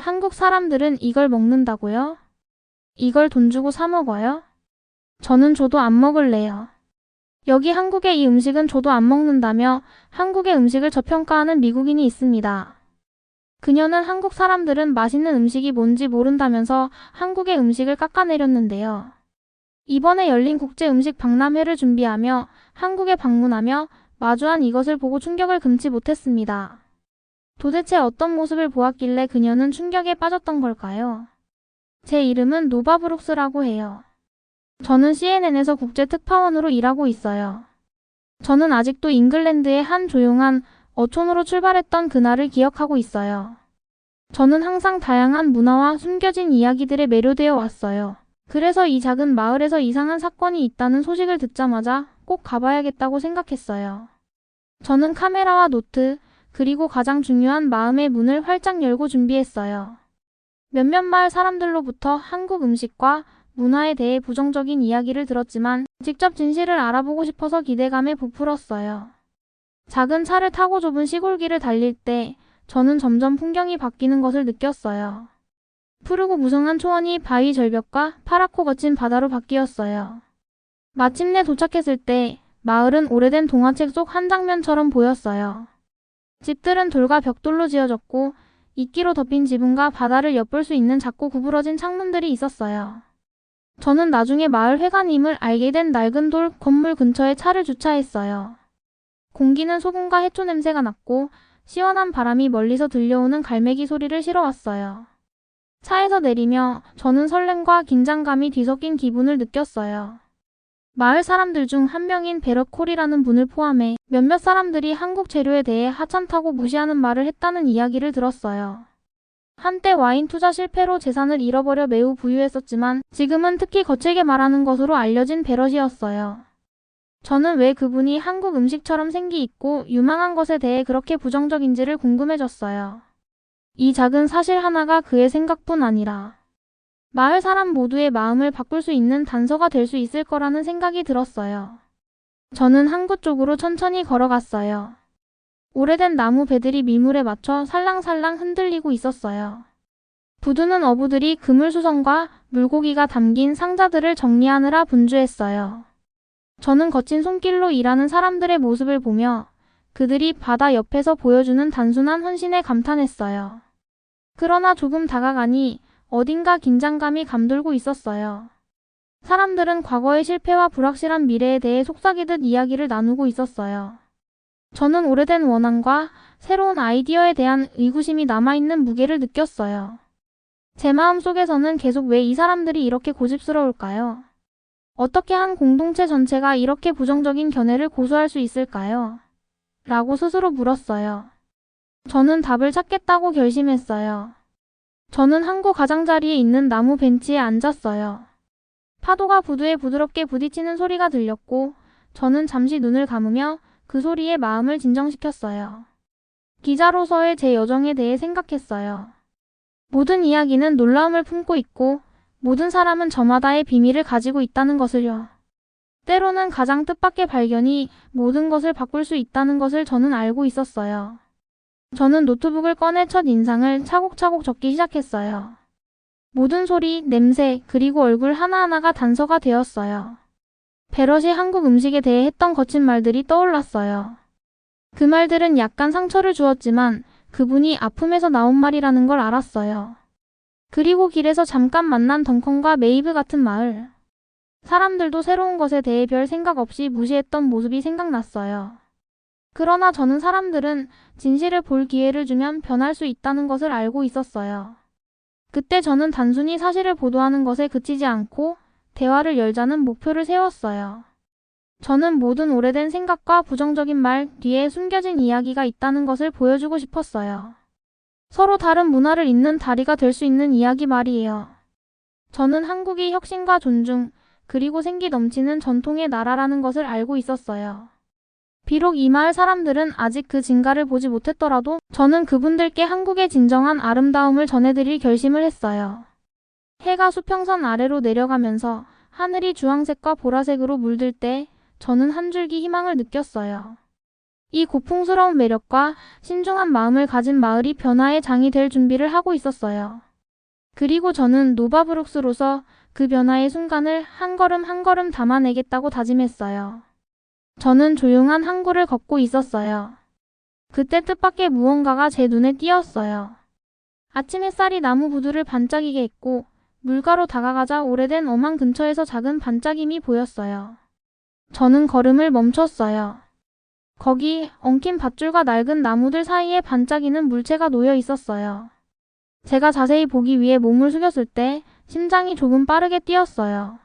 한국 사람들은 이걸 먹는다고요? 이걸 돈 주고 사 먹어요? 저는 저도 안 먹을래요. 여기 한국의 이 음식은 저도 안 먹는다며 한국의 음식을 저평가하는 미국인이 있습니다. 그녀는 한국 사람들은 맛있는 음식이 뭔지 모른다면서 한국의 음식을 깎아내렸는데요. 이번에 열린 국제음식 박람회를 준비하며 한국에 방문하며 마주한 이것을 보고 충격을 금치 못했습니다. 도대체 어떤 모습을 보았길래 그녀는 충격에 빠졌던 걸까요? 제 이름은 노바 브룩스라고 해요. 저는 CNN에서 국제특파원으로 일하고 있어요. 저는 아직도 잉글랜드의 한 조용한 어촌으로 출발했던 그날을 기억하고 있어요. 저는 항상 다양한 문화와 숨겨진 이야기들에 매료되어 왔어요. 그래서 이 작은 마을에서 이상한 사건이 있다는 소식을 듣자마자 꼭 가봐야겠다고 생각했어요. 저는 카메라와 노트, 그리고 가장 중요한 마음의 문을 활짝 열고 준비했어요. 몇몇 마을 사람들로부터 한국 음식과 문화에 대해 부정적인 이야기를 들었지만 직접 진실을 알아보고 싶어서 기대감에 부풀었어요. 작은 차를 타고 좁은 시골길을 달릴 때 저는 점점 풍경이 바뀌는 것을 느꼈어요. 푸르고 무성한 초원이 바위 절벽과 파랗고 거친 바다로 바뀌었어요. 마침내 도착했을 때 마을은 오래된 동화책 속 한 장면처럼 보였어요. 집들은 돌과 벽돌로 지어졌고 이끼로 덮인 지붕과 바다를 엿볼 수 있는 작고 구부러진 창문들이 있었어요. 저는 나중에 마을 회관임을 알게 된 낡은 돌 건물 근처에 차를 주차했어요. 공기는 소금과 해초 냄새가 났고 시원한 바람이 멀리서 들려오는 갈매기 소리를 실어왔어요. 차에서 내리며 저는 설렘과 긴장감이 뒤섞인 기분을 느꼈어요. 마을 사람들 중 한 명인 베럿 콜이라는 분을 포함해 몇몇 사람들이 한국 재료에 대해 하찮다고 무시하는 말을 했다는 이야기를 들었어요. 한때 와인 투자 실패로 재산을 잃어버려 매우 부유했었지만 지금은 특히 거칠게 말하는 것으로 알려진 베럿이었어요. 저는 왜 그분이 한국 음식처럼 생기 있고 유망한 것에 대해 그렇게 부정적인지를 궁금해졌어요. 이 작은 사실 하나가 그의 생각뿐 아니라 마을 사람 모두의 마음을 바꿀 수 있는 단서가 될 수 있을 거라는 생각이 들었어요. 저는 항구 쪽으로 천천히 걸어갔어요. 오래된 나무 배들이 밀물에 맞춰 살랑살랑 흔들리고 있었어요. 부두는 어부들이 그물수선과 물고기가 담긴 상자들을 정리하느라 분주했어요. 저는 거친 손길로 일하는 사람들의 모습을 보며 그들이 바다 옆에서 보여주는 단순한 헌신에 감탄했어요. 그러나 조금 다가가니 어딘가 긴장감이 감돌고 있었어요. 사람들은 과거의 실패와 불확실한 미래에 대해 속삭이듯 이야기를 나누고 있었어요. 저는 오래된 원한과 새로운 아이디어에 대한 의구심이 남아있는 무게를 느꼈어요. 제 마음 속에서는 계속 왜 이 사람들이 이렇게 고집스러울까요? 어떻게 한 공동체 전체가 이렇게 부정적인 견해를 고수할 수 있을까요? 라고 스스로 물었어요. 저는 답을 찾겠다고 결심했어요. 저는 항구 가장자리에 있는 나무 벤치에 앉았어요. 파도가 부두에 부드럽게 부딪히는 소리가 들렸고 저는 잠시 눈을 감으며 그 소리에 마음을 진정시켰어요. 기자로서의 제 여정에 대해 생각했어요. 모든 이야기는 놀라움을 품고 있고 모든 사람은 저마다의 비밀을 가지고 있다는 것을요. 때로는 가장 뜻밖의 발견이 모든 것을 바꿀 수 있다는 것을 저는 알고 있었어요. 저는 노트북을 꺼내 첫 인상을 차곡차곡 적기 시작했어요. 모든 소리, 냄새, 그리고 얼굴 하나하나가 단서가 되었어요. 베럿이 한국 음식에 대해 했던 거친 말들이 떠올랐어요. 그 말들은 약간 상처를 주었지만 그분이 아픔에서 나온 말이라는 걸 알았어요. 그리고 길에서 잠깐 만난 덩컨과 메이브 같은 마을. 사람들도 새로운 것에 대해 별 생각 없이 무시했던 모습이 생각났어요. 그러나 저는 사람들은 진실을 볼 기회를 주면 변할 수 있다는 것을 알고 있었어요. 그때 저는 단순히 사실을 보도하는 것에 그치지 않고 대화를 열자는 목표를 세웠어요. 저는 모든 오래된 생각과 부정적인 말 뒤에 숨겨진 이야기가 있다는 것을 보여주고 싶었어요. 서로 다른 문화를 잇는 다리가 될 수 있는 이야기 말이에요. 저는 한국이 혁신과 존중, 그리고 생기 넘치는 전통의 나라라는 것을 알고 있었어요. 비록 이 마을 사람들은 아직 그 진가를 보지 못했더라도 저는 그분들께 한국의 진정한 아름다움을 전해드릴 결심을 했어요. 해가 수평선 아래로 내려가면서 하늘이 주황색과 보라색으로 물들 때 저는 한 줄기 희망을 느꼈어요. 이 고풍스러운 매력과 신중한 마음을 가진 마을이 변화의 장이 될 준비를 하고 있었어요. 그리고 저는 노바브룩스로서 그 변화의 순간을 한 걸음 한 걸음 담아내겠다고 다짐했어요. 저는 조용한 항구를 걷고 있었어요. 그때 뜻밖의 무언가가 제 눈에 띄었어요. 아침 햇살이 나무 부두를 반짝이게 했고 물가로 다가가자 오래된 어망 근처에서 작은 반짝임이 보였어요. 저는 걸음을 멈췄어요. 거기 엉킨 밧줄과 낡은 나무들 사이에 반짝이는 물체가 놓여 있었어요. 제가 자세히 보기 위해 몸을 숙였을 때 심장이 조금 빠르게 뛰었어요.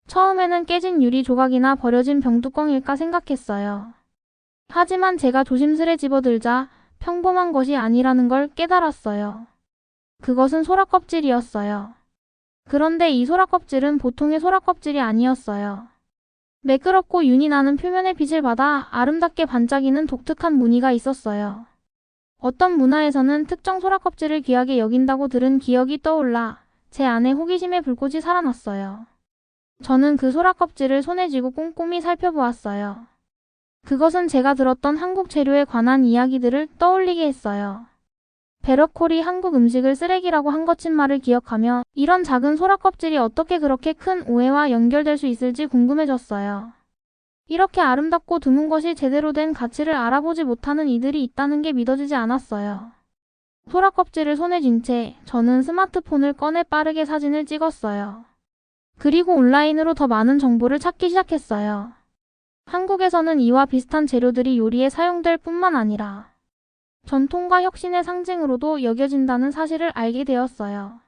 처음에는 깨진 유리 조각이나 버려진 병뚜껑일까 생각했어요. 하지만 제가 조심스레 집어들자 평범한 것이 아니라는 걸 깨달았어요. 그것은 소라 껍질이었어요. 그런데 이 소라 껍질은 보통의 소라 껍질이 아니었어요. 매끄럽고 윤이 나는 표면의 빛을 받아 아름답게 반짝이는 독특한 무늬가 있었어요. 어떤 문화에서는 특정 소라 껍질을 귀하게 여긴다고 들은 기억이 떠올라 제 안에 호기심의 불꽃이 살아났어요. 저는 그 소라 껍질을 손에 쥐고 꼼꼼히 살펴보았어요. 그것은 제가 들었던 한국 재료에 관한 이야기들을 떠올리게 했어요. 베러콜이 한국 음식을 쓰레기라고 한 거짓말을 기억하며 이런 작은 소라 껍질이 어떻게 그렇게 큰 오해와 연결될 수 있을지 궁금해졌어요. 이렇게 아름답고 드문 것이 제대로 된 가치를 알아보지 못하는 이들이 있다는 게 믿어지지 않았어요. 소라 껍질을 손에 쥔 채 저는 스마트폰을 꺼내 빠르게 사진을 찍었어요. 그리고 온라인으로 더 많은 정보를 찾기 시작했어요. 한국에서는 이와 비슷한 재료들이 요리에 사용될 뿐만 아니라 전통과 혁신의 상징으로도 여겨진다는 사실을 알게 되었어요.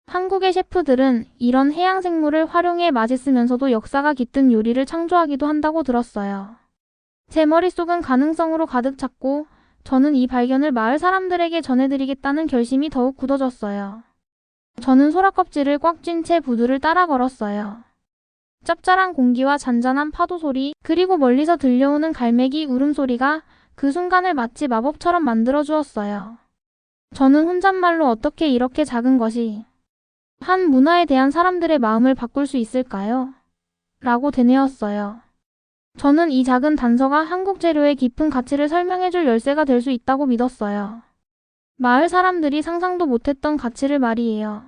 한국의 셰프들은 이런 해양 생물을 활용해 맛있으면서도 역사가 깃든 요리를 창조하기도 한다고 들었어요. 제 머릿속은 가능성으로 가득 찼고 저는 이 발견을 마을 사람들에게 전해드리겠다는 결심이 더욱 굳어졌어요. 저는 소라 껍질을 꽉 쥔 채 부두를 따라 걸었어요. 짭짤한 공기와 잔잔한 파도 소리, 그리고 멀리서 들려오는 갈매기 울음소리가 그 순간을 마치 마법처럼 만들어 주었어요. 저는 혼잣말로 어떻게 이렇게 작은 것이 한 문화에 대한 사람들의 마음을 바꿀 수 있을까요? 라고 되뇌었어요. 저는 이 작은 단서가 한국 재료의 깊은 가치를 설명해줄 열쇠가 될 수 있다고 믿었어요. 마을 사람들이 상상도 못했던 가치를 말이에요.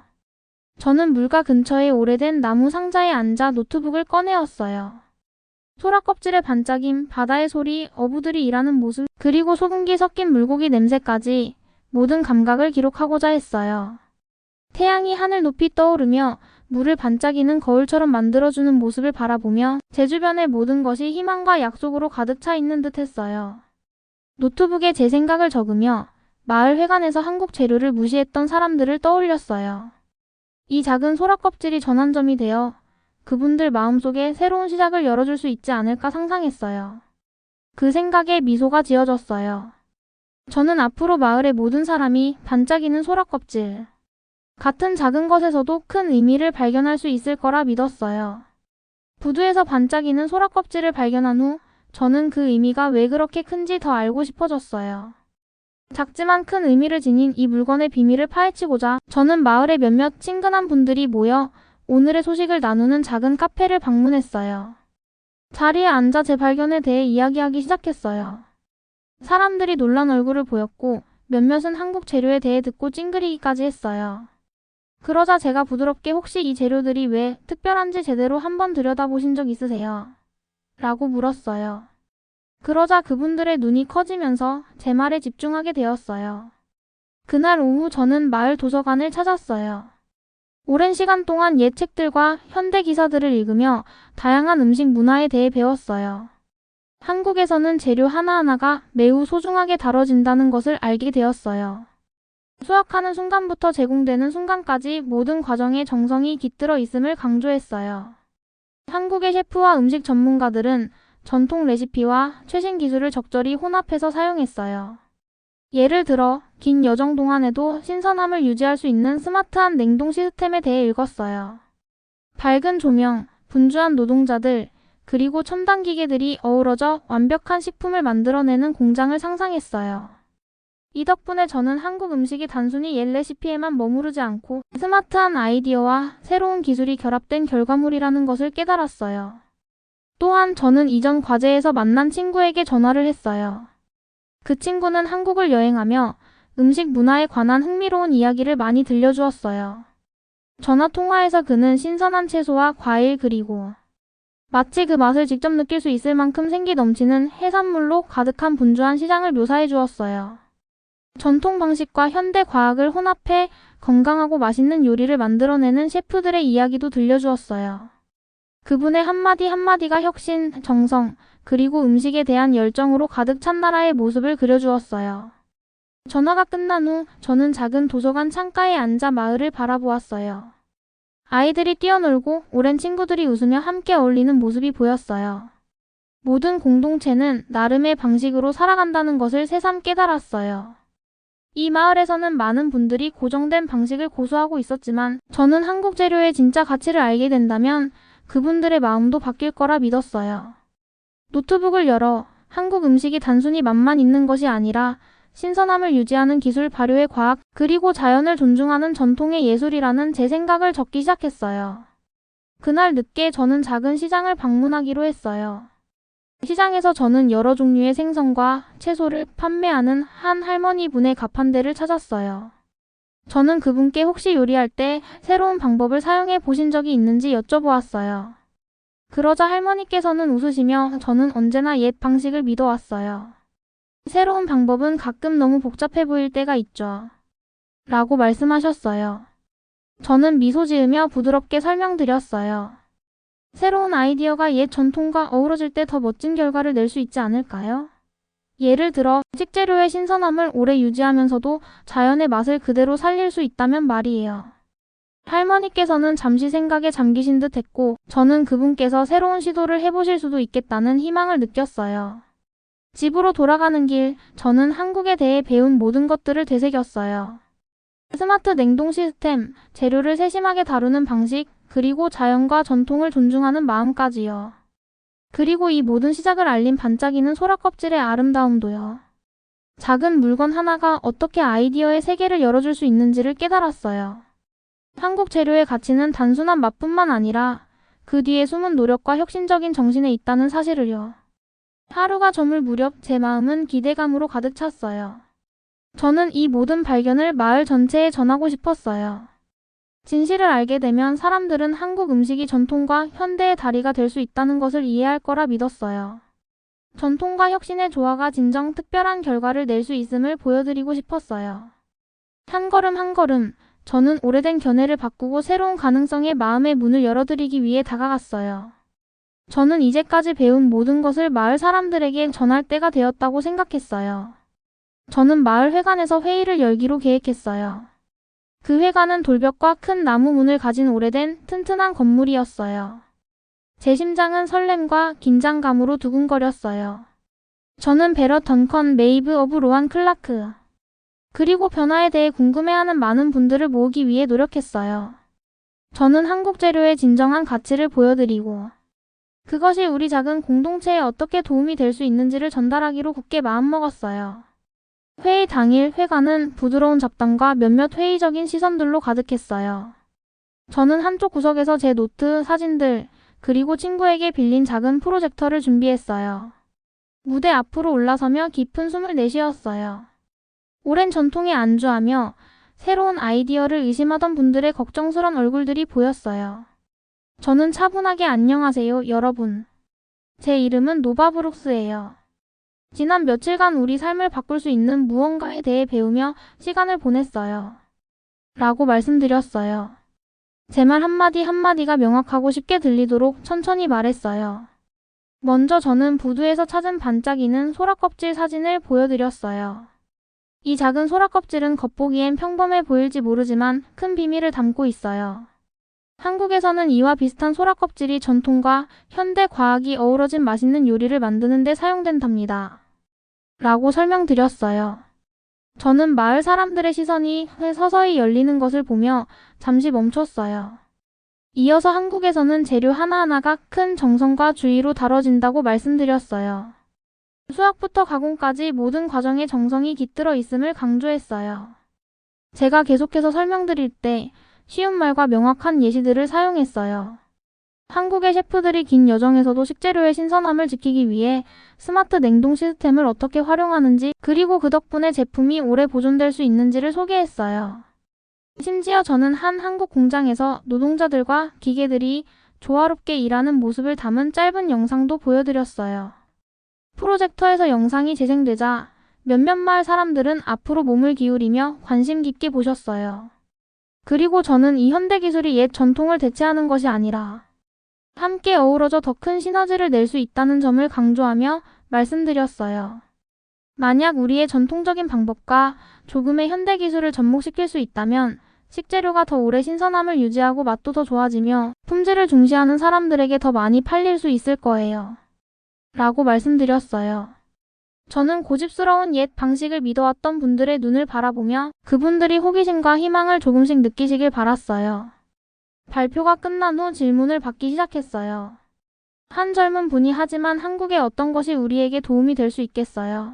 저는 물가 근처의 오래된 나무 상자에 앉아 노트북을 꺼내었어요. 소라 껍질의 반짝임, 바다의 소리, 어부들이 일하는 모습, 그리고 소금기 섞인 물고기 냄새까지 모든 감각을 기록하고자 했어요. 태양이 하늘 높이 떠오르며 물을 반짝이는 거울처럼 만들어주는 모습을 바라보며 제 주변의 모든 것이 희망과 약속으로 가득 차 있는 듯 했어요. 노트북에 제 생각을 적으며 마을 회관에서 한국 재료를 무시했던 사람들을 떠올렸어요. 이 작은 소라 껍질이 전환점이 되어 그분들 마음속에 새로운 시작을 열어줄 수 있지 않을까 상상했어요. 그 생각에 미소가 지어졌어요. 저는 앞으로 마을의 모든 사람이 반짝이는 소라 껍질, 같은 작은 것에서도 큰 의미를 발견할 수 있을 거라 믿었어요. 부두에서 반짝이는 소라 껍질을 발견한 후 저는 그 의미가 왜 그렇게 큰지 더 알고 싶어졌어요. 작지만 큰 의미를 지닌 이 물건의 비밀을 파헤치고자 저는 마을의 몇몇 친근한 분들이 모여 오늘의 소식을 나누는 작은 카페를 방문했어요. 자리에 앉아 제 발견에 대해 이야기하기 시작했어요. 사람들이 놀란 얼굴을 보였고 몇몇은 한국 재료에 대해 듣고 찡그리기까지 했어요. 그러자 제가 부드럽게 혹시 이 재료들이 왜 특별한지 제대로 한번 들여다보신 적 있으세요? 라고 물었어요. 그러자 그분들의 눈이 커지면서 제 말에 집중하게 되었어요. 그날 오후 저는 마을 도서관을 찾았어요. 오랜 시간 동안 옛 책들과 현대 기사들을 읽으며 다양한 음식 문화에 대해 배웠어요. 한국에서는 재료 하나하나가 매우 소중하게 다뤄진다는 것을 알게 되었어요. 수확하는 순간부터 제공되는 순간까지 모든 과정에 정성이 깃들어 있음을 강조했어요. 한국의 셰프와 음식 전문가들은 전통 레시피와 최신 기술을 적절히 혼합해서 사용했어요. 예를 들어 긴 여정 동안에도 신선함을 유지할 수 있는 스마트한 냉동 시스템에 대해 읽었어요. 밝은 조명, 분주한 노동자들, 그리고 첨단 기계들이 어우러져 완벽한 식품을 만들어내는 공장을 상상했어요. 이 덕분에 저는 한국 음식이 단순히 옛 레시피에만 머무르지 않고 스마트한 아이디어와 새로운 기술이 결합된 결과물이라는 것을 깨달았어요. 또한 저는 이전 과제에서 만난 친구에게 전화를 했어요. 그 친구는 한국을 여행하며 음식 문화에 관한 흥미로운 이야기를 많이 들려주었어요. 전화 통화에서 그는 신선한 채소와 과일 그리고 마치 그 맛을 직접 느낄 수 있을 만큼 생기 넘치는 해산물로 가득한 분주한 시장을 묘사해 주었어요. 전통 방식과 현대 과학을 혼합해 건강하고 맛있는 요리를 만들어내는 셰프들의 이야기도 들려주었어요. 그분의 한마디 한마디가 혁신, 정성, 그리고 음식에 대한 열정으로 가득 찬 나라의 모습을 그려주었어요. 전화가 끝난 후 저는 작은 도서관 창가에 앉아 마을을 바라보았어요. 아이들이 뛰어놀고 오랜 친구들이 웃으며 함께 어울리는 모습이 보였어요. 모든 공동체는 나름의 방식으로 살아간다는 것을 새삼 깨달았어요. 이 마을에서는 많은 분들이 고정된 방식을 고수하고 있었지만 저는 한국 재료의 진짜 가치를 알게 된다면 그분들의 마음도 바뀔 거라 믿었어요. 노트북을 열어 한국 음식이 단순히 맛만 있는 것이 아니라 신선함을 유지하는 기술, 발효의 과학, 그리고 자연을 존중하는 전통의 예술이라는 제 생각을 적기 시작했어요. 그날 늦게 저는 작은 시장을 방문하기로 했어요. 시장에서 저는 여러 종류의 생선과 채소를 판매하는 한 할머니 분의 가판대를 찾았어요. 저는 그분께 혹시 요리할 때 새로운 방법을 사용해 보신 적이 있는지 여쭤보았어요. 그러자 할머니께서는 웃으시며 저는 언제나 옛 방식을 믿어왔어요. 새로운 방법은 가끔 너무 복잡해 보일 때가 있죠. 라고 말씀하셨어요. 저는 미소 지으며 부드럽게 설명드렸어요. 새로운 아이디어가 옛 전통과 어우러질 때 더 멋진 결과를 낼 수 있지 않을까요? 예를 들어 식재료의 신선함을 오래 유지하면서도 자연의 맛을 그대로 살릴 수 있다면 말이에요. 할머니께서는 잠시 생각에 잠기신 듯 했고 저는 그분께서 새로운 시도를 해보실 수도 있겠다는 희망을 느꼈어요. 집으로 돌아가는 길, 저는 한국에 대해 배운 모든 것들을 되새겼어요. 스마트 냉동 시스템, 재료를 세심하게 다루는 방식, 그리고 자연과 전통을 존중하는 마음까지요. 그리고 이 모든 시작을 알린 반짝이는 소라 껍질의 아름다움도요. 작은 물건 하나가 어떻게 아이디어의 세계를 열어줄 수 있는지를 깨달았어요. 한국 재료의 가치는 단순한 맛뿐만 아니라 그 뒤에 숨은 노력과 혁신적인 정신에 있다는 사실을요. 하루가 저물 무렵 제 마음은 기대감으로 가득 찼어요. 저는 이 모든 발견을 마을 전체에 전하고 싶었어요. 진실을 알게 되면 사람들은 한국 음식이 전통과 현대의 다리가 될 수 있다는 것을 이해할 거라 믿었어요. 전통과 혁신의 조화가 진정 특별한 결과를 낼 수 있음을 보여드리고 싶었어요. 한 걸음 한 걸음, 저는 오래된 견해를 바꾸고 새로운 가능성의 마음의 문을 열어드리기 위해 다가갔어요. 저는 이제까지 배운 모든 것을 마을 사람들에게 전할 때가 되었다고 생각했어요. 저는 마을 회관에서 회의를 열기로 계획했어요. 그 회관은 돌벽과 큰 나무 문을 가진 오래된 튼튼한 건물이었어요. 제 심장은 설렘과 긴장감으로 두근거렸어요. 저는 베럿 던컨, 메이브 오브 로안 클라크, 그리고 변화에 대해 궁금해하는 많은 분들을 모으기 위해 노력했어요. 저는 한국 재료의 진정한 가치를 보여드리고 그것이 우리 작은 공동체에 어떻게 도움이 될 수 있는지를 전달하기로 굳게 마음먹었어요. 회의 당일 회관은 부드러운 잡담과 몇몇 회의적인 시선들로 가득했어요. 저는 한쪽 구석에서 제 노트, 사진들, 그리고 친구에게 빌린 작은 프로젝터를 준비했어요. 무대 앞으로 올라서며 깊은 숨을 내쉬었어요. 오랜 전통에 안주하며 새로운 아이디어를 의심하던 분들의 걱정스런 얼굴들이 보였어요. 저는 차분하게 안녕하세요, 여러분. 제 이름은 노바브룩스예요. 지난 며칠간 우리 삶을 바꿀 수 있는 무언가에 대해 배우며 시간을 보냈어요. 라고 말씀드렸어요. 제 말 한마디 한마디가 명확하고 쉽게 들리도록 천천히 말했어요. 먼저 저는 부두에서 찾은 반짝이는 소라껍질 사진을 보여드렸어요. 이 작은 소라껍질은 겉보기엔 평범해 보일지 모르지만 큰 비밀을 담고 있어요. 한국에서는 이와 비슷한 소라껍질이 전통과 현대 과학이 어우러진 맛있는 요리를 만드는 데 사용된답니다. 라고 설명드렸어요. 저는 마을 사람들의 시선이 서서히 열리는 것을 보며 잠시 멈췄어요. 이어서 한국에서는 재료 하나하나가 큰 정성과 주의로 다뤄진다고 말씀드렸어요. 수확부터 가공까지 모든 과정에 정성이 깃들어 있음을 강조했어요. 제가 계속해서 설명드릴 때 쉬운 말과 명확한 예시들을 사용했어요. 한국의 셰프들이 긴 여정에서도 식재료의 신선함을 지키기 위해 스마트 냉동 시스템을 어떻게 활용하는지, 그리고 그 덕분에 제품이 오래 보존될 수 있는지를 소개했어요. 심지어 저는 한 한국 공장에서 노동자들과 기계들이 조화롭게 일하는 모습을 담은 짧은 영상도 보여드렸어요. 프로젝터에서 영상이 재생되자 몇몇 마을 사람들은 앞으로 몸을 기울이며 관심 깊게 보셨어요. 그리고 저는 이 현대 기술이 옛 전통을 대체하는 것이 아니라 함께 어우러져 더 큰 시너지를 낼 수 있다는 점을 강조하며 말씀드렸어요. 만약 우리의 전통적인 방법과 조금의 현대 기술을 접목시킬 수 있다면 식재료가 더 오래 신선함을 유지하고 맛도 더 좋아지며 품질을 중시하는 사람들에게 더 많이 팔릴 수 있을 거예요. 라고 말씀드렸어요. 저는 고집스러운 옛 방식을 믿어왔던 분들의 눈을 바라보며 그분들이 호기심과 희망을 조금씩 느끼시길 바랐어요. 발표가 끝난 후 질문을 받기 시작했어요. 한 젊은 분이 하지만 한국의 어떤 것이 우리에게 도움이 될 수 있겠어요?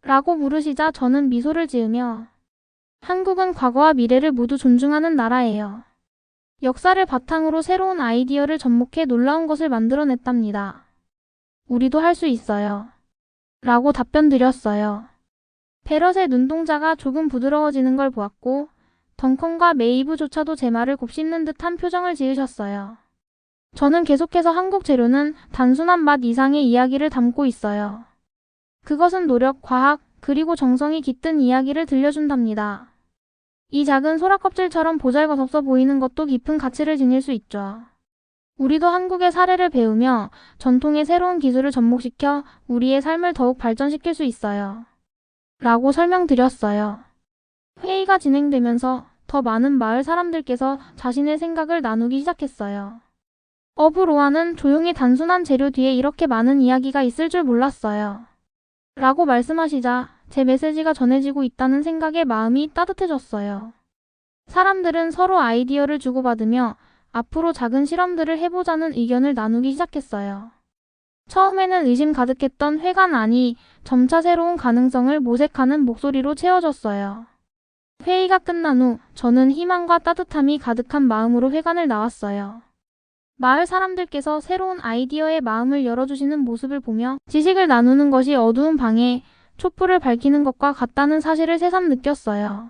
라고 물으시자 저는 미소를 지으며 한국은 과거와 미래를 모두 존중하는 나라예요. 역사를 바탕으로 새로운 아이디어를 접목해 놀라운 것을 만들어냈답니다. 우리도 할 수 있어요. 라고 답변 드렸어요. 베럿의 눈동자가 조금 부드러워지는 걸 보았고 덩컨과 메이브조차도 제 말을 곱씹는 듯한 표정을 지으셨어요. 저는 계속해서 한국 재료는 단순한 맛 이상의 이야기를 담고 있어요. 그것은 노력, 과학, 그리고 정성이 깃든 이야기를 들려준답니다. 이 작은 소라껍질처럼 보잘것없어 보이는 것도 깊은 가치를 지닐 수 있죠. 우리도 한국의 사례를 배우며 전통의 새로운 기술을 접목시켜 우리의 삶을 더욱 발전시킬 수 있어요. 라고 설명드렸어요. 회의가 진행되면서 더 많은 마을 사람들께서 자신의 생각을 나누기 시작했어요. 어브로아는 조용히 단순한 재료 뒤에 이렇게 많은 이야기가 있을 줄 몰랐어요. 라고 말씀하시자 제 메시지가 전해지고 있다는 생각에 마음이 따뜻해졌어요. 사람들은 서로 아이디어를 주고받으며 앞으로 작은 실험들을 해보자는 의견을 나누기 시작했어요. 처음에는 의심 가득했던 회관안이 점차 새로운 가능성을 모색하는 목소리로 채워졌어요. 회의가 끝난 후 저는 희망과 따뜻함이 가득한 마음으로 회관을 나왔어요. 마을 사람들께서 새로운 아이디어에 마음을 열어주시는 모습을 보며 지식을 나누는 것이 어두운 방에 촛불을 밝히는 것과 같다는 사실을 새삼 느꼈어요.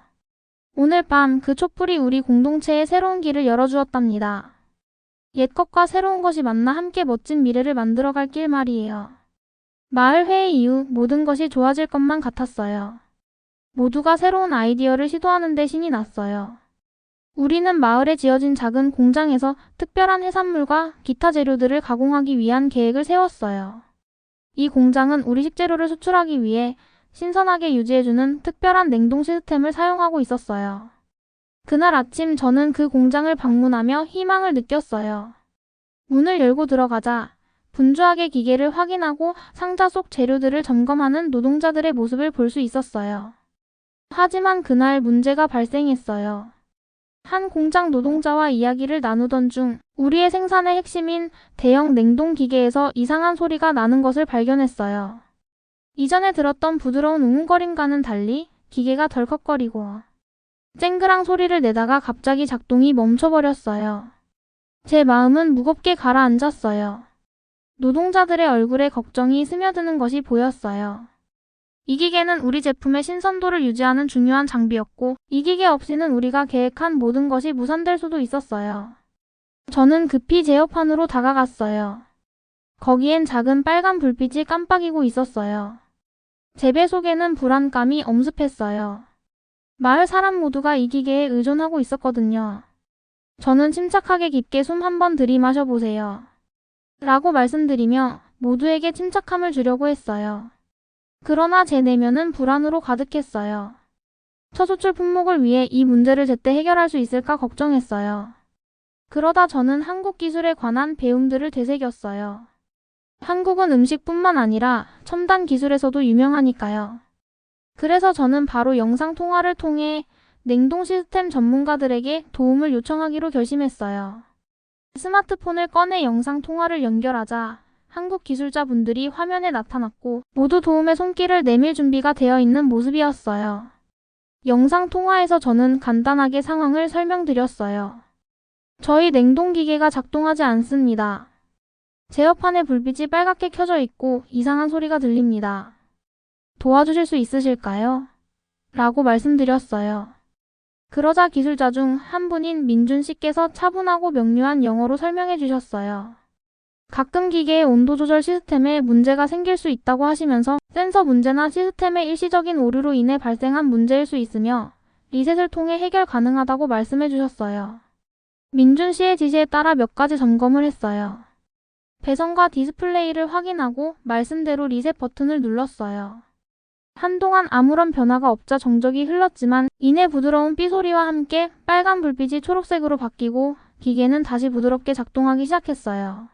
오늘 밤 그 촛불이 우리 공동체의 새로운 길을 열어주었답니다. 옛것과 새로운 것이 만나 함께 멋진 미래를 만들어갈 길 말이에요. 마을 회의 이후 모든 것이 좋아질 것만 같았어요. 모두가 새로운 아이디어를 시도하는 데 신이 났어요. 우리는 마을에 지어진 작은 공장에서 특별한 해산물과 기타 재료들을 가공하기 위한 계획을 세웠어요. 이 공장은 우리 식재료를 수출하기 위해 신선하게 유지해주는 특별한 냉동 시스템을 사용하고 있었어요. 그날 아침 저는 그 공장을 방문하며 희망을 느꼈어요. 문을 열고 들어가자 분주하게 기계를 확인하고 상자 속 재료들을 점검하는 노동자들의 모습을 볼 수 있었어요. 하지만 그날 문제가 발생했어요. 한 공장 노동자와 이야기를 나누던 중 우리의 생산의 핵심인 대형 냉동 기계에서 이상한 소리가 나는 것을 발견했어요. 이전에 들었던 부드러운 웅웅거림과는 달리 기계가 덜컥거리고 쨍그랑 소리를 내다가 갑자기 작동이 멈춰버렸어요. 제 마음은 무겁게 가라앉았어요. 노동자들의 얼굴에 걱정이 스며드는 것이 보였어요. 이 기계는 우리 제품의 신선도를 유지하는 중요한 장비였고 이 기계 없이는 우리가 계획한 모든 것이 무산될 수도 있었어요. 저는 급히 제어판으로 다가갔어요. 거기엔 작은 빨간 불빛이 깜빡이고 있었어요. 제 배 속에는 불안감이 엄습했어요. 마을 사람 모두가 이 기계에 의존하고 있었거든요. 저는 침착하게 깊게 숨 한 번 들이마셔 보세요. 라고 말씀드리며 모두에게 침착함을 주려고 했어요. 그러나 제 내면은 불안으로 가득했어요. 첫 수출 품목을 위해 이 문제를 제때 해결할 수 있을까 걱정했어요. 그러다 저는 한국 기술에 관한 배움들을 되새겼어요. 한국은 음식뿐만 아니라 첨단 기술에서도 유명하니까요. 그래서 저는 바로 영상 통화를 통해 냉동 시스템 전문가들에게 도움을 요청하기로 결심했어요. 스마트폰을 꺼내 영상 통화를 연결하자 한국 기술자분들이 화면에 나타났고 모두 도움의 손길을 내밀 준비가 되어 있는 모습이었어요. 영상 통화에서 저는 간단하게 상황을 설명드렸어요. 저희 냉동기계가 작동하지 않습니다. 제어판의 불빛이 빨갛게 켜져 있고 이상한 소리가 들립니다. 도와주실 수 있으실까요? 라고 말씀드렸어요. 그러자 기술자 중 한 분인 민준 씨께서 차분하고 명료한 영어로 설명해 주셨어요. 가끔 기계의 온도 조절 시스템에 문제가 생길 수 있다고 하시면서 센서 문제나 시스템의 일시적인 오류로 인해 발생한 문제일 수 있으며 리셋을 통해 해결 가능하다고 말씀해 주셨어요. 민준 씨의 지시에 따라 몇 가지 점검을 했어요. 배선과 디스플레이를 확인하고 말씀대로 리셋 버튼을 눌렀어요. 한동안 아무런 변화가 없자 정적이 흘렀지만 이내 부드러운 삐소리와 함께 빨간 불빛이 초록색으로 바뀌고 기계는 다시 부드럽게 작동하기 시작했어요.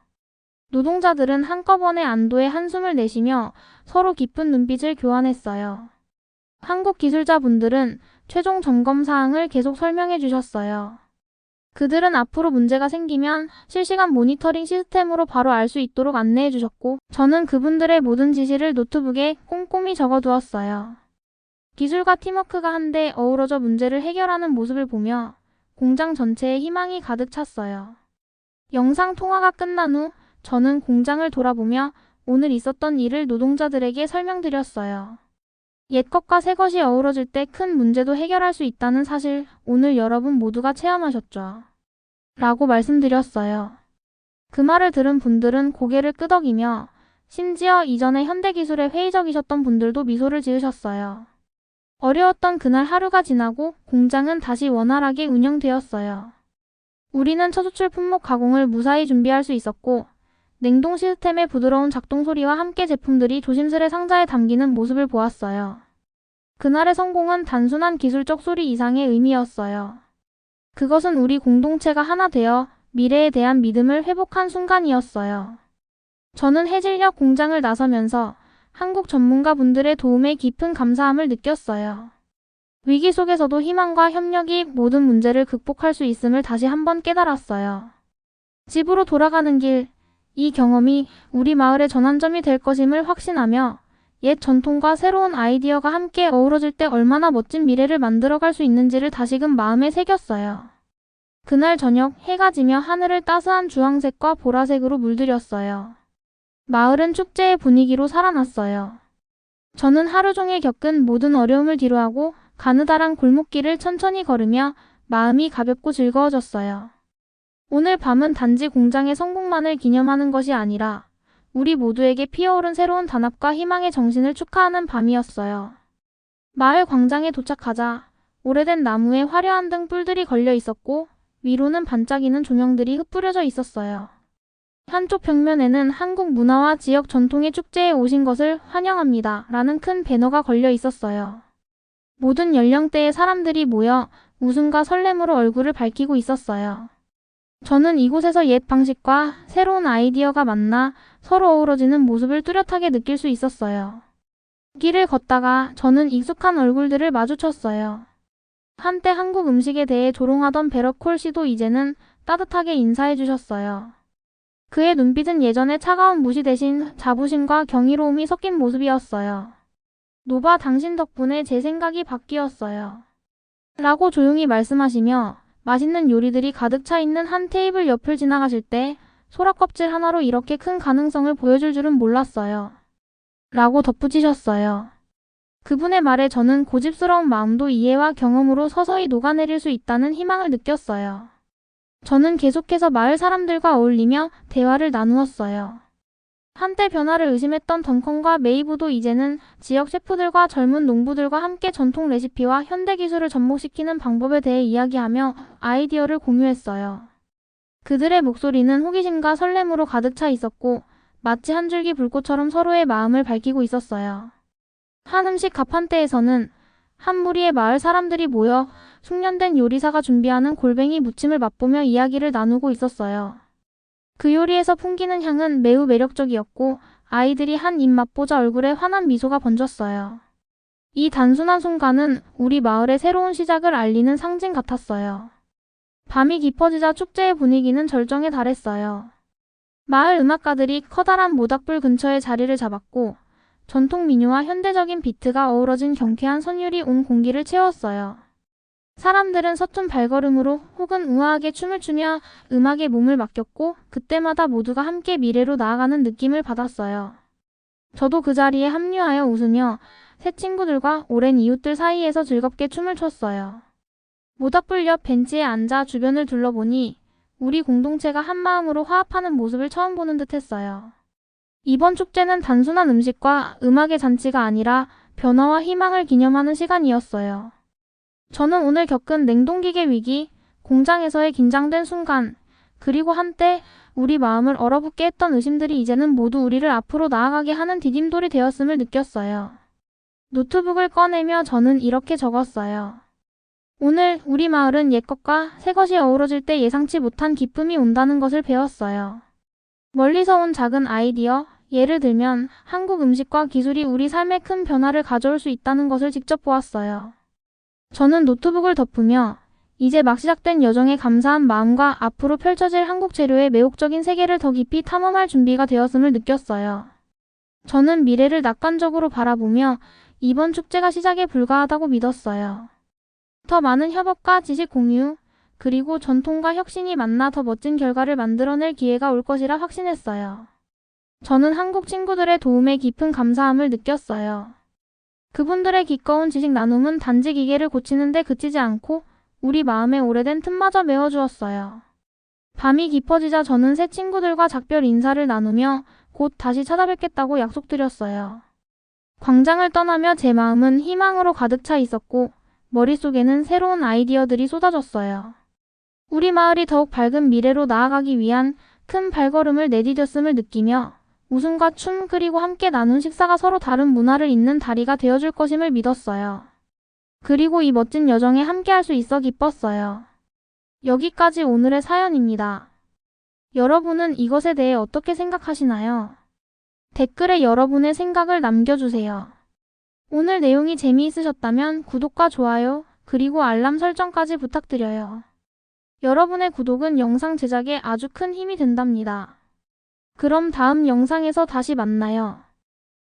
노동자들은 한꺼번에 안도의 한숨을 내쉬며 서로 깊은 눈빛을 교환했어요. 한국 기술자분들은 최종 점검 사항을 계속 설명해 주셨어요. 그들은 앞으로 문제가 생기면 실시간 모니터링 시스템으로 바로 알 수 있도록 안내해 주셨고, 저는 그분들의 모든 지시를 노트북에 꼼꼼히 적어두었어요. 기술과 팀워크가 한데 어우러져 문제를 해결하는 모습을 보며 공장 전체에 희망이 가득 찼어요. 영상 통화가 끝난 후 저는 공장을 돌아보며 오늘 있었던 일을 노동자들에게 설명드렸어요. 옛 것과 새 것이 어우러질 때 큰 문제도 해결할 수 있다는 사실, 오늘 여러분 모두가 체험하셨죠. 라고 말씀드렸어요. 그 말을 들은 분들은 고개를 끄덕이며 심지어 이전에 현대기술에 회의적이셨던 분들도 미소를 지으셨어요. 어려웠던 그날 하루가 지나고 공장은 다시 원활하게 운영되었어요. 우리는 처수출 품목 가공을 무사히 준비할 수 있었고, 냉동 시스템의 부드러운 작동 소리와 함께 제품들이 조심스레 상자에 담기는 모습을 보았어요. 그날의 성공은 단순한 기술적 수리 이상의 의미였어요. 그것은 우리 공동체가 하나 되어 미래에 대한 믿음을 회복한 순간이었어요. 저는 해질녘 공장을 나서면서 한국 전문가분들의 도움에 깊은 감사함을 느꼈어요. 위기 속에서도 희망과 협력이 모든 문제를 극복할 수 있음을 다시 한번 깨달았어요. 집으로 돌아가는 길, 이 경험이 우리 마을의 전환점이 될 것임을 확신하며 옛 전통과 새로운 아이디어가 함께 어우러질 때 얼마나 멋진 미래를 만들어갈 수 있는지를 다시금 마음에 새겼어요. 그날 저녁 해가 지며 하늘을 따스한 주황색과 보라색으로 물들였어요. 마을은 축제의 분위기로 살아났어요. 저는 하루 종일 겪은 모든 어려움을 뒤로하고 가느다란 골목길을 천천히 걸으며 마음이 가볍고 즐거워졌어요. 오늘 밤은 단지 공장의 성공만을 기념하는 것이 아니라 우리 모두에게 피어오른 새로운 단합과 희망의 정신을 축하하는 밤이었어요. 마을 광장에 도착하자 오래된 나무에 화려한 등불들이 걸려 있었고 위로는 반짝이는 조명들이 흩뿌려져 있었어요. 한쪽 벽면에는 한국 문화와 지역 전통의 축제에 오신 것을 환영합니다 라는 큰 배너가 걸려 있었어요. 모든 연령대의 사람들이 모여 웃음과 설렘으로 얼굴을 밝히고 있었어요. 저는 이곳에서 옛 방식과 새로운 아이디어가 만나 서로 어우러지는 모습을 뚜렷하게 느낄 수 있었어요. 길을 걷다가 저는 익숙한 얼굴들을 마주쳤어요. 한때 한국 음식에 대해 조롱하던 베러콜 씨도 이제는 따뜻하게 인사해 주셨어요. 그의 눈빛은 예전의 차가운 무시 대신 자부심과 경이로움이 섞인 모습이었어요. 노바, 당신 덕분에 제 생각이 바뀌었어요. 라고 조용히 말씀하시며 맛있는 요리들이 가득 차 있는 한 테이블 옆을 지나가실 때 소라껍질 하나로 이렇게 큰 가능성을 보여줄 줄은 몰랐어요. 라고 덧붙이셨어요. 그분의 말에 저는 고집스러운 마음도 이해와 경험으로 서서히 녹아내릴 수 있다는 희망을 느꼈어요. 저는 계속해서 마을 사람들과 어울리며 대화를 나누었어요. 한때 변화를 의심했던 덩컨과 메이브도 이제는 지역 셰프들과 젊은 농부들과 함께 전통 레시피와 현대 기술을 접목시키는 방법에 대해 이야기하며 아이디어를 공유했어요. 그들의 목소리는 호기심과 설렘으로 가득 차 있었고 마치 한 줄기 불꽃처럼 서로의 마음을 밝히고 있었어요. 한 음식 가판대에서는 한 무리의 마을 사람들이 모여 숙련된 요리사가 준비하는 골뱅이 무침을 맛보며 이야기를 나누고 있었어요. 그 요리에서 풍기는 향은 매우 매력적이었고 아이들이 한 입 맛보자 얼굴에 환한 미소가 번졌어요. 이 단순한 순간은 우리 마을의 새로운 시작을 알리는 상징 같았어요. 밤이 깊어지자 축제의 분위기는 절정에 달했어요. 마을 음악가들이 커다란 모닥불 근처에 자리를 잡았고 전통 민요와 현대적인 비트가 어우러진 경쾌한 선율이 온 공기를 채웠어요. 사람들은 서툰 발걸음으로 혹은 우아하게 춤을 추며 음악에 몸을 맡겼고 그때마다 모두가 함께 미래로 나아가는 느낌을 받았어요. 저도 그 자리에 합류하여 웃으며 새 친구들과 오랜 이웃들 사이에서 즐겁게 춤을 췄어요. 모닥불 옆 벤치에 앉아 주변을 둘러보니 우리 공동체가 한마음으로 화합하는 모습을 처음 보는 듯 했어요. 이번 축제는 단순한 음식과 음악의 잔치가 아니라 변화와 희망을 기념하는 시간이었어요. 저는 오늘 겪은 냉동기계 위기, 공장에서의 긴장된 순간, 그리고 한때 우리 마음을 얼어붙게 했던 의심들이 이제는 모두 우리를 앞으로 나아가게 하는 디딤돌이 되었음을 느꼈어요. 노트북을 꺼내며 저는 이렇게 적었어요. 오늘 우리 마을은 옛것과 새것이 어우러질 때 예상치 못한 기쁨이 온다는 것을 배웠어요. 멀리서 온 작은 아이디어, 예를 들면 한국 음식과 기술이 우리 삶에 큰 변화를 가져올 수 있다는 것을 직접 보았어요. 저는 노트북을 덮으며 이제 막 시작된 여정에 감사한 마음과 앞으로 펼쳐질 한국 재료의 매혹적인 세계를 더 깊이 탐험할 준비가 되었음을 느꼈어요. 저는 미래를 낙관적으로 바라보며 이번 축제가 시작에 불과하다고 믿었어요. 더 많은 협업과 지식 공유, 그리고 전통과 혁신이 만나 더 멋진 결과를 만들어낼 기회가 올 것이라 확신했어요. 저는 한국 친구들의 도움에 깊은 감사함을 느꼈어요. 그분들의 기꺼운 지식 나눔은 단지 기계를 고치는 데 그치지 않고 우리 마음에 오래된 틈마저 메워주었어요. 밤이 깊어지자 저는 새 친구들과 작별 인사를 나누며 곧 다시 찾아뵙겠다고 약속드렸어요. 광장을 떠나며 제 마음은 희망으로 가득 차 있었고 머릿속에는 새로운 아이디어들이 쏟아졌어요. 우리 마을이 더욱 밝은 미래로 나아가기 위한 큰 발걸음을 내디뎠음을 느끼며 웃음과 춤 그리고 함께 나눈 식사가 서로 다른 문화를 잇는 다리가 되어줄 것임을 믿었어요. 그리고 이 멋진 여정에 함께할 수 있어 기뻤어요. 여기까지 오늘의 사연입니다. 여러분은 이것에 대해 어떻게 생각하시나요? 댓글에 여러분의 생각을 남겨주세요. 오늘 내용이 재미있으셨다면 구독과 좋아요, 그리고 알람 설정까지 부탁드려요. 여러분의 구독은 영상 제작에 아주 큰 힘이 된답니다. 그럼 다음 영상에서 다시 만나요.